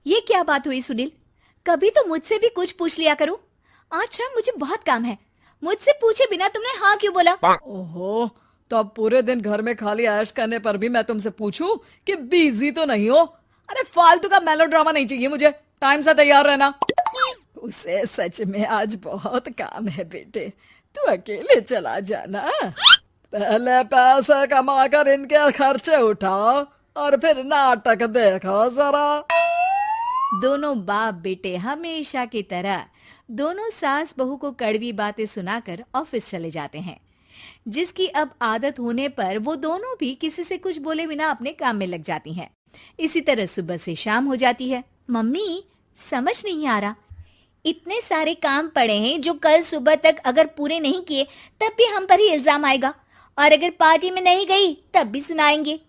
ये क्या बात हुई सुनील? कभी तो मुझसे भी कुछ पूछ लिया करो। आज शाम मुझे बहुत काम है। मुझसे पूछे बिना तुमने हाँ क्यों बोला? ओहो, तो अब पूरे दिन घर में खाली ऐश करने पर भी मैं तुमसे पूछूं कि बिजी तो नहीं हो? अरे फालतू का मेलोड्रामा नहीं चाहिए मुझे। टाइम से तैयार रहना। उसे सच में आज बहुत काम है बेटे, तू अकेले चला जाना। पहले पैसे कमा कर इनके खर्चे उठाओ और फिर नाटक देखो जरा। दोनों बाप बेटे हमेशा की तरह दोनों सास बहू को कड़वी बातें सुनाकर ऑफिस चले जाते हैं, जिसकी अब आदत होने पर वो दोनों भी किसी से कुछ बोले बिना अपने काम में लग जाती हैं। इसी तरह सुबह से शाम हो जाती है। मम्मी, समझ नहीं आ रहा, इतने सारे काम पड़े हैं जो कल सुबह तक अगर पूरे नहीं किए तब भी हम पर ही इल्जाम आएगा, और अगर पार्टी में नहीं गई तब भी सुनाएंगे।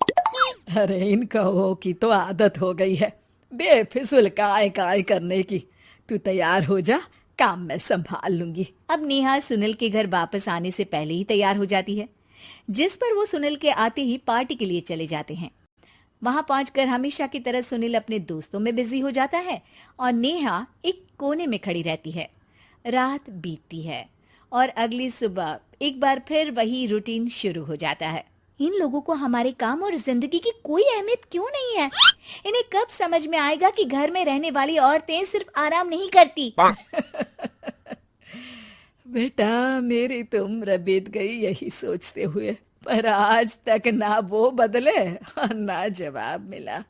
अरे इन कहो की तो आदत हो गई है बेफिजुल काय काय करने की। तू तैयार हो जा, काम मैं संभाल लूंगी। अब नेहा सुनील के घर वापस आने से पहले ही तैयार हो जाती है, जिस पर वो सुनील के आते ही पार्टी के लिए चले जाते हैं। वहां पहुंचकर हमेशा की तरह सुनील अपने दोस्तों में बिजी हो जाता है और नेहा एक कोने में खड़ी रहती है। रात बीतती है और अगली सुबह एक बार फिर वही रूटीन शुरू हो जाता है। इन लोगों को हमारे काम और जिंदगी की कोई अहमियत क्यों नहीं है? इन्हें कब समझ में आएगा कि घर में रहने वाली औरतें सिर्फ आराम नहीं करती। बेटा मेरी तो उम्र बीत गई यही सोचते हुए, पर आज तक ना वो बदले और ना जवाब मिला।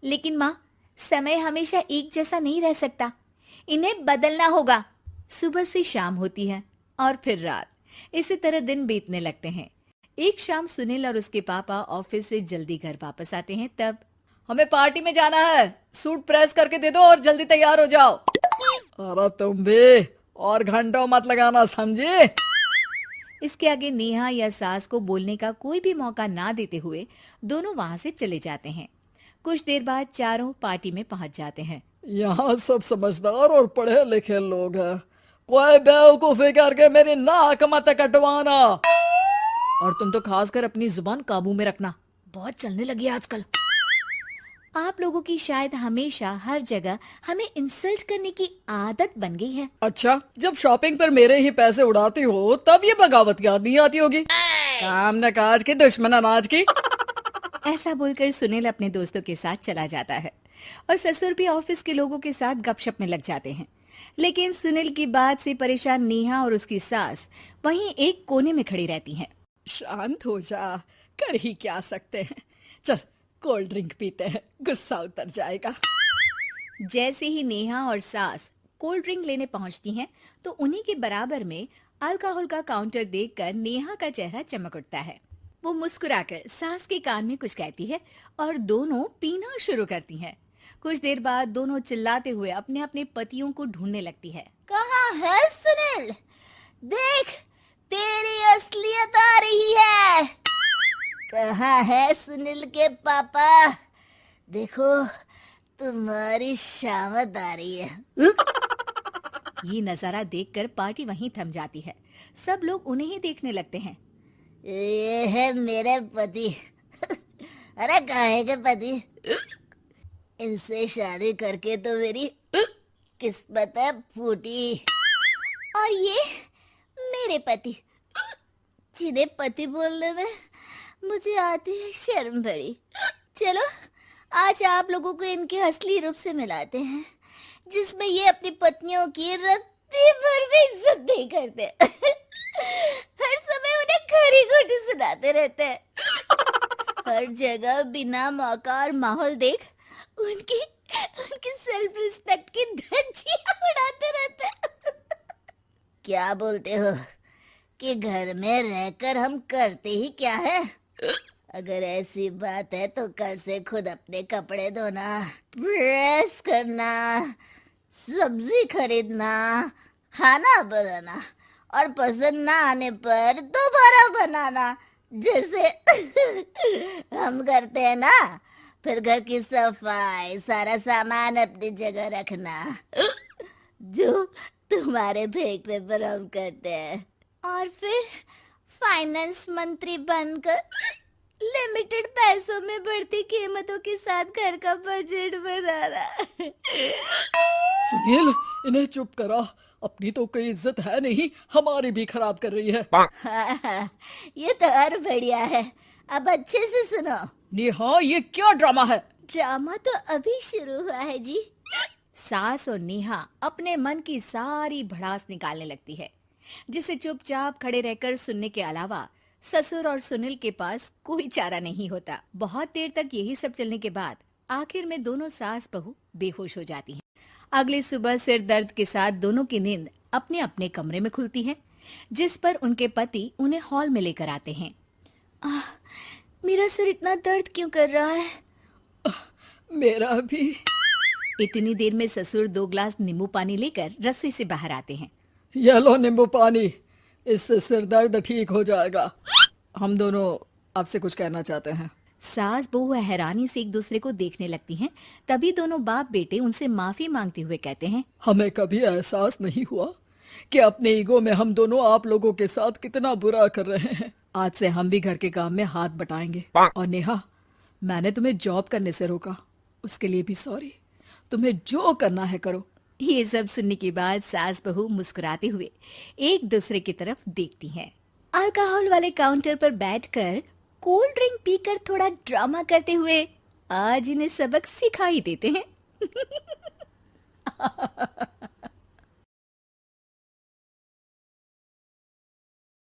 लेकिन माँ, समय हमेशा एक जैसा नहीं रह सकता, इन्हें बदलना होगा। सुबह से शाम होती है और फिर रात। इसी तरह दिन बीतने लगते हैं। एक शाम सुनील और उसके पापा ऑफिस से जल्दी घर वापस आते हैं। तब हमें पार्टी में जाना है, सूट प्रेस करके दे दो और जल्दी तैयार हो जाओ। अरे तुम भी और घंटों मत लगाना, समझे? इसके आगे नेहा या सास को बोलने का कोई भी मौका ना देते हुए दोनों वहां से चले जाते हैं। कुछ देर बाद चारों पार्टी में पहुंच जाते हैं। यहाँ सब समझदार और पढ़े लिखे लोग हैं, कोई बेवकूफी करके मेरी नाक मत कटवाना। और तुम तो खासकर अपनी जुबान काबू में रखना, बहुत चलने लगी है आजकल। आप लोगों की शायद हमेशा हर जगह हमें इंसल्ट करने की आदत बन गई है। अच्छा, जब शॉपिंग पर मेरे ही पैसे उड़ाती हो तब ये बगावत याद नहीं आती होगी। काम न काज की दुश्मन अनाज की। ऐसा बोलकर सुनील अपने दोस्तों के साथ चला जाता है और ससुर भी ऑफिस के लोगों के साथ गपशप में लग जाते हैं। लेकिन सुनील की बात से परेशान नेहा और उसकी सास वहीं एक कोने में खड़ी रहती हैं। शांत हो जा, कर ही क्या सकते हैं। चल कोल्ड ड्रिंक पीते हैं, गुस्सा उतर जाएगा। जैसे ही नेहा और सास कोल्ड ड्रिंक लेने पहुंचती हैं, तो उन्हीं के बराबर में अल्कोहल का काउंटर देखकर नेहा का चेहरा चमक उठता है। वो मुस्कुराकर सास के कान में कुछ कहती है और दोनों पीना शुरू करती हैं। कुछ देर बाद दोनों चिल्लाते हुए अपने अपने पतियों को ढूंढने लगती है। कहाँ है सुनील? देख, तेरी असलियत आ रही है। कहाँ है सुनील के पापा? देखो, तुम्हारी शामत आ रही है। ये नजारा देखकर पार्टी वहीं थम जाती है। सब लोग उन्हें ही देखने लगते हैं। ये है मेरे पति। अरे काहे के पति? इनसे शादी करके तो मेरी किस्मत है फूटी। और ये मेरे पति, जिन्हें पति बोलने में मुझे आती है शर्म बड़ी। चलो आज आप लोगों को इनके असली रूप से मिलाते हैं, जिसमें ये अपनी पत्नियों की रत्ती भर भी इज्जत नहीं करते। हर समय उन्हें खरी खोटी सुनाते रहते हैं। हर जगह बिना मौका और माहौल देख उनकी उनकी सेल्फ रिस्पेक्ट की धज्जियां उड़ाते रहते हैं। क्या बोलते हो कि घर में रहकर हम करते ही क्या है? अगर ऐसी बात है तो कल से खुद अपने कपड़े धोना, प्रेस करना, सब्जी खरीदना, खाना बनाना और पसंद ना आने पर दोबारा बनाना, जैसे हम करते हैं ना। फिर घर की सफाई, सारा सामान अपनी जगह रखना, जो तुम्हारे फेंकने पर हम करते हैं। और फिर फाइनेंस मंत्री बनकर लिमिटेड पैसों में बढ़ती कीमतों के साथ घर का बजट बनाना। सुनील, इन्हें चुप करा। अपनी तो कोई इज्जत है नहीं, हमारी भी खराब कर रही है। हाँ, ये तो और बढ़िया है। अब अच्छे से सुनो। नेहा, ये क्या ड्रामा है? ड्रामा तो अभी शुरू हुआ है जी। सास और नेहा अपने मन की सारी भड़ास निकालने लगती है, जिसे चुपचाप खड़े रहकर सुनने के अलावा ससुर और सुनील के पास कोई चारा नहीं होता। बहुत देर तक यही सब चलने के बाद आखिर में दोनों सास बहू बेहोश हो जाती हैं। अगली सुबह सिर दर्द के साथ दोनों की नींद अपने अपने कमरे में खुलती है, जिस पर उनके पति उन्हें हॉल में लेकर आते हैं। मेरा सिर इतना दर्द क्यों कर रहा है? मेरा भी। इतनी देर में ससुर 2 ग्लास नींबू पानी लेकर रसोई से बाहर आते हैं। ये लो नींबू पानी, इससे सिर दर्द ठीक हो जाएगा। हम दोनों आपसे कुछ कहना चाहते हैं। सास बहू हैरानी से एक दूसरे को देखने लगती हैं। तभी दोनों बाप बेटे उनसे माफी मांगते हुए कहते हैं, हमें कभी एहसास नहीं हुआ कि अपने ईगो में हम दोनों आप लोगों के साथ कितना बुरा कर रहे हैं। आज से हम भी घर के काम में हाथ बटाएंगे। और नेहा, मैंने तुम्हें जॉब करने से रोका, उसके लिए भी सॉरी। तुम्हें जो करना है करो। ये सब सुनने के बाद सास बहू मुस्कुराते हुए एक दूसरे की तरफ देखती हैं। अल्कोहल वाले काउंटर पर बैठकर कोल्ड ड्रिंक पीकर थोड़ा ड्रामा करते हुए आज इन्हें सबक सिखा ही देते हैं।